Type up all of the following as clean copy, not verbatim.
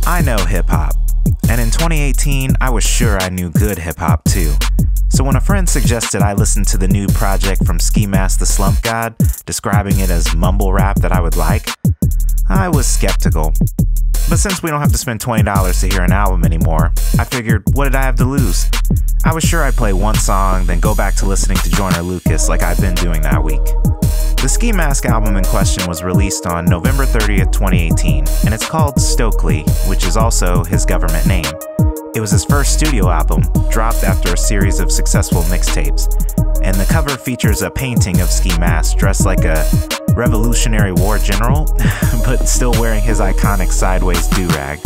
I know hip-hop, and in 2018, I was sure I knew good hip-hop too. So when a friend suggested I listen to the new project from Ski Mask the Slump God, describing it as mumble rap that I would like, I was skeptical. But since we don't have to spend $20 to hear an album anymore, I figured, what did I have to lose? I was sure I'd play one song, then go back to listening to Joyner Lucas like I've been doing that week. The Ski Mask album in question was released on November 30th, 2018, and it's called Stokely, which is also his government name. It was his first studio album, dropped after a series of successful mixtapes, and the cover features a painting of Ski Mask dressed like a Revolutionary War general, but still wearing his iconic sideways do-rag.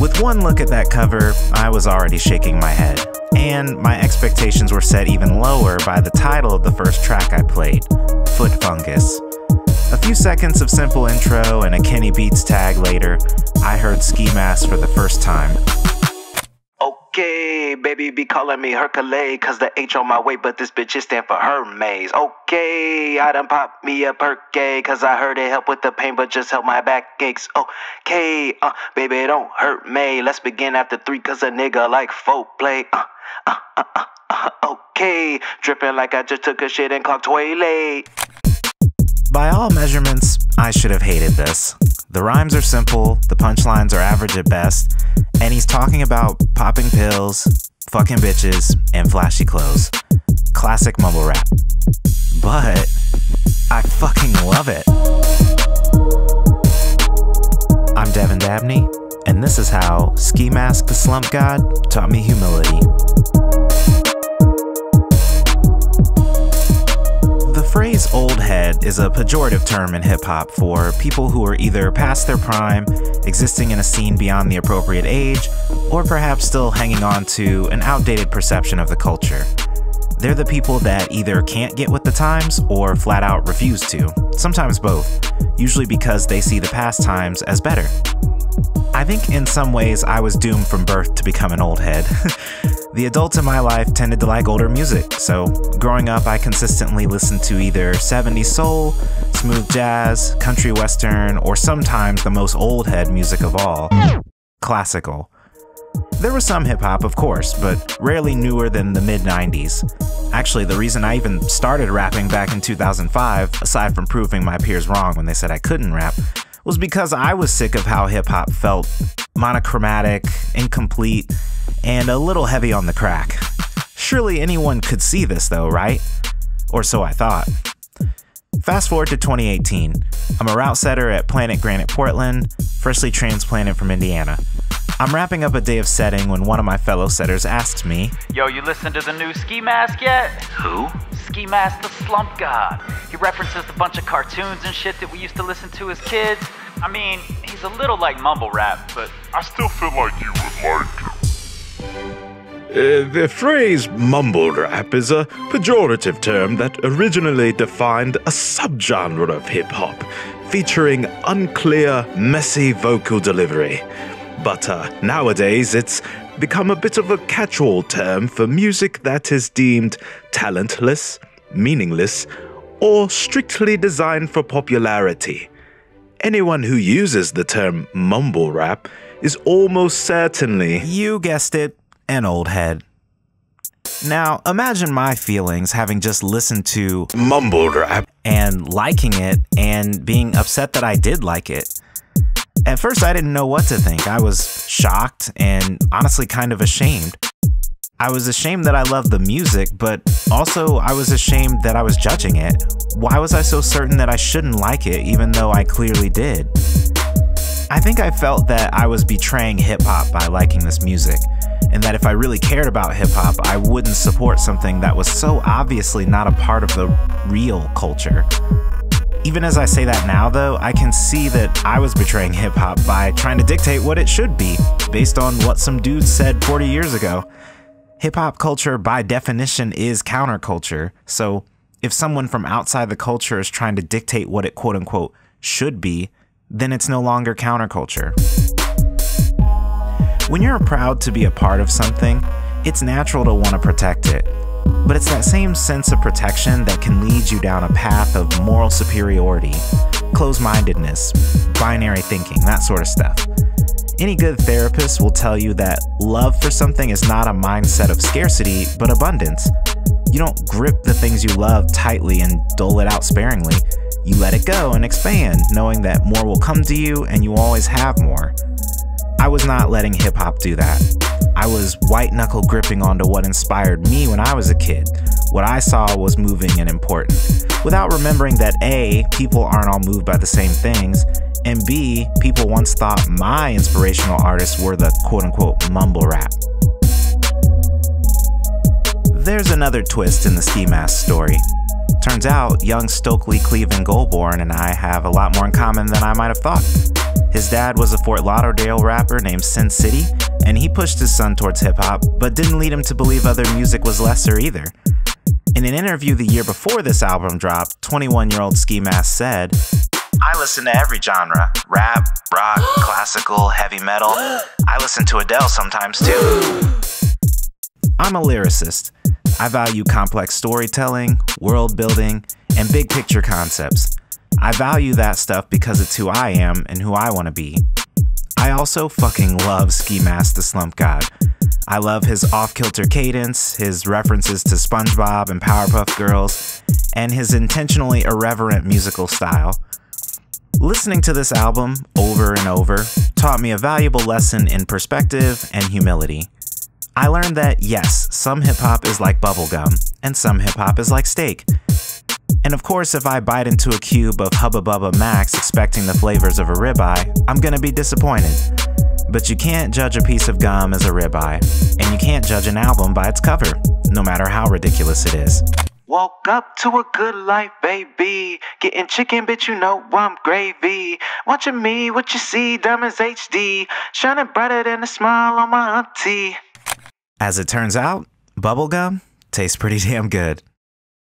With one look at that cover, I was already shaking my head, and my expectations were set even lower by the title of the first track I played, Fungus. A few seconds of simple intro and a Kenny Beats tag later, I heard Ski Mask for the first time. Okay, baby be calling me Hercules, cause the H on my way, but this bitch is stand for Hermes. Okay, I done popped me a Perky, cause I heard it help with the pain, but just help my back aches. Okay, baby don't hurt me, let's begin after 3, cause a nigga like folk play. Okay, dripping like I just took a shit and clocked toilet. By all measurements, I should have hated this. The rhymes are simple, the punchlines are average at best, and he's talking about popping pills, fucking bitches, and flashy clothes. Classic mumble rap. But I fucking love it. I'm Devin Dabney, and this is how Ski Mask the Slump God taught me humility. The phrase old head is a pejorative term in hip-hop for people who are either past their prime, existing in a scene beyond the appropriate age, or perhaps still hanging on to an outdated perception of the culture. They're the people that either can't get with the times or flat out refuse to, sometimes both, usually because they see the past times as better. I think in some ways I was doomed from birth to become an old head. The adults in my life tended to like older music, so growing up I consistently listened to either 70s soul, smooth jazz, country western, or sometimes the most old head music of all, classical. There was some hip-hop, of course, but rarely newer than the mid-90s. Actually, the reason I even started rapping back in 2005, aside from proving my peers wrong when they said I couldn't rap, was because I was sick of how hip-hop felt monochromatic, incomplete, and a little heavy on the crack. Surely anyone could see this though, right? Or so I thought. Fast forward to 2018. I'm a route setter at Planet Granite Portland, freshly transplanted from Indiana. I'm wrapping up a day of setting when one of my fellow setters asks me, "Yo, you listened to the new Ski Mask yet?" Who? Ski Mask the Slump God. He references a bunch of cartoons and shit that we used to listen to as kids. I mean, he's a little like mumble rap, but I still feel like you would like it. The phrase mumble rap is a pejorative term that originally defined a subgenre of hip-hop, featuring unclear, messy vocal delivery. But nowadays it's become a bit of a catch-all term for music that is deemed talentless, meaningless, or strictly designed for popularity. Anyone who uses the term mumble rap is almost certainly, you guessed it, an old head. Now, imagine my feelings having just listened to mumble rap and liking it and being upset that I did like it. At first, I didn't know what to think. I was shocked and honestly kind of ashamed. I was ashamed that I loved the music, but also I was ashamed that I was judging it. Why was I so certain that I shouldn't like it, even though I clearly did? I think I felt that I was betraying hip-hop by liking this music, and that if I really cared about hip-hop, I wouldn't support something that was so obviously not a part of the real culture. Even as I say that now, though, I can see that I was betraying hip-hop by trying to dictate what it should be, based on what some dudes said 40 years ago. Hip-hop culture, by definition, is counterculture, so if someone from outside the culture is trying to dictate what it quote-unquote should be, then it's no longer counterculture. When you're proud to be a part of something, it's natural to want to protect it. But it's that same sense of protection that can lead you down a path of moral superiority, closed-mindedness, binary thinking, that sort of stuff. Any good therapist will tell you that love for something is not a mindset of scarcity, but abundance. You don't grip the things you love tightly and dole it out sparingly. You let it go and expand, knowing that more will come to you and you always have more. I was not letting hip-hop do that. I was white-knuckle gripping onto what inspired me when I was a kid. What I saw was moving and important, without remembering that A, people aren't all moved by the same things, and B, people once thought my inspirational artists were the quote-unquote mumble rap. There's another twist in the Ski Mask story. Turns out, young Stokely Cleveland Goldborn and I have a lot more in common than I might have thought. His dad was a Fort Lauderdale rapper named Sin City, and he pushed his son towards hip-hop, but didn't lead him to believe other music was lesser either. In an interview the year before this album dropped, 21-year-old Ski Mask said, "I listen to every genre, rap, rock, classical, heavy metal. I listen to Adele sometimes too." I'm a lyricist. I value complex storytelling, world building, and big picture concepts. I value that stuff because it's who I am and who I want to be. I also fucking love Ski Mask the Slump God. I love his off-kilter cadence, his references to SpongeBob and Powerpuff Girls, and his intentionally irreverent musical style. Listening to this album over and over taught me a valuable lesson in perspective and humility. I learned that yes, some hip-hop is like bubblegum, and some hip-hop is like steak. And of course, if I bite into a cube of Hubba Bubba Max expecting the flavors of a ribeye, I'm gonna be disappointed. But you can't judge a piece of gum as a ribeye, and you can't judge an album by its cover, no matter how ridiculous it is. Woke up to a good life, baby. Getting chicken, bitch, you know I'm gravy. Watching me, what you see, diamonds HD. Shining brighter than a smile on my auntie. As it turns out, bubblegum tastes pretty damn good.